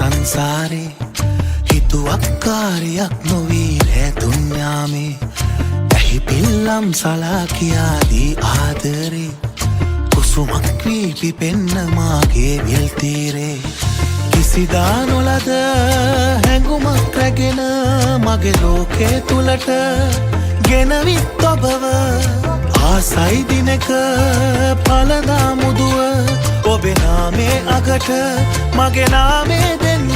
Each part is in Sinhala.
සංසාරේ හිතුවක් කාර්යයක් නොවී රැ දුන්යාමේ ඇහි පිල්ලම් සලා කියාදී ආදරේ කුසුමක් වී පිපෙන්න මාගේ විල් තීරේ කිසිදා නොලද හැඟුමක් රැගෙන මගේ ලෝකේ තුලට ගෙනවිත් ඔබව ආසයි දිනක පළදා මුදුව ඔබේ නාමේ අගට මගේ නාමේ දෙන්න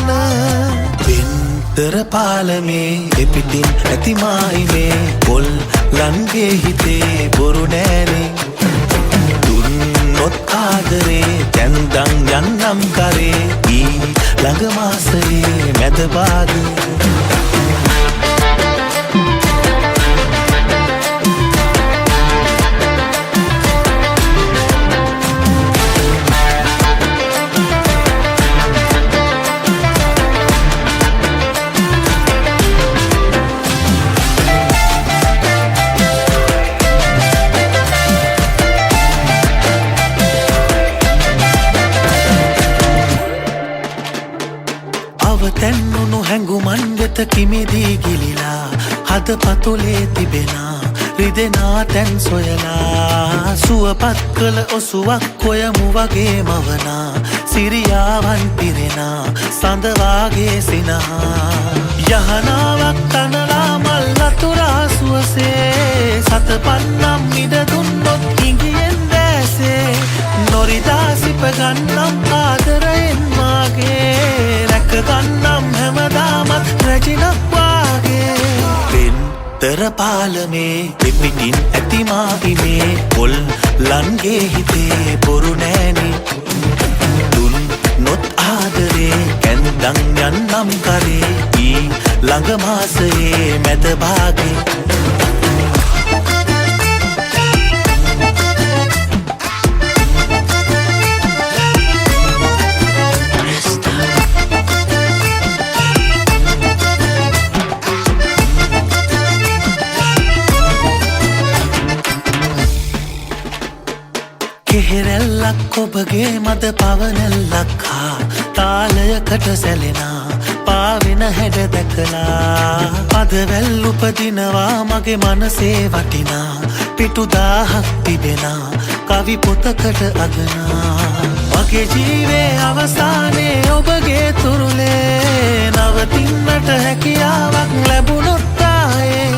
වින්තර පාලමේ එපිටින් ඇති මායිමේ පොල් ලන්ගේ හිතේ බොරු නෑනේ දුන්නොත් ආදරේ දැන්දන් යන්නම් කරේ ඊ ළඟ මාසයේ මැද භාගේ තැන්නුණු හැඟුමන් වෙත කිමිදී ගිලිලා හද පතුලේ තිබෙනා රිදෙනා තැන් සොයලා සුවපත් කළ ඔසුවක් කොයමු වගේ මවනා සිරියාවන් පිරෙනා සඳවාගේ සිනහා යහනාවක් තනලා මල් අතුරා සුවසේ සතපන්නම් මිද දුන්නොත් ඉඟියෙන් දැසේ නොරිදා සිප ගන්නම් ආදරයෙන් මාගේ ගන්නම් හැමදාමත් රැජිනක් වාගේ වෙන්තර පාලමේ දෙපිටින් ඇති මාහිමේ පොල් ලන්ගේ හිතේ බොරු නෑනේ දුන්නොත් ආදරේ කැන්දන් යන්නම් කරේ ඊ ළඟ මාසයේ මැද භාගේ කෙහෙරැල්ලක් ඔබගේ මද පවනැල්ලක් හා තාලයකට සැලෙනා පාවෙන හැඩ දැකලා පදවැල් උපදිනවා මගේ මනසේ වටිනා පිටු 1000ක් තිබෙනා කවි පොතකට අගනා මගේ ජීවේ අවසානයේ ඔබගේ තුරුලේ නවතින්නට හැකියාවක් ලැබුණොත් ආයේ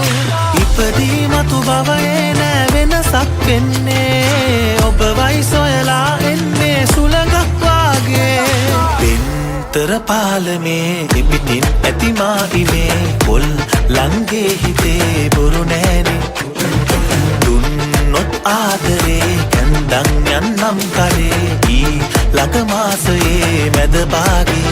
ඉපදී මතු භවයේ නෑ වෙනසක් වෙන්නේ ඔබවයි සොයලා එන්නේ සුළඟක් වාගේ වෙන්තර පාලමේ ඉපිටින් ඇති මාහිමේ පොල් ලන්ගේ හිතේ බොරු නෑනේ දුන්නොත් ආදරේ කැන්දන් යන්නම් කරේ ඊ ළඟ මාසයේ මැද භාගේ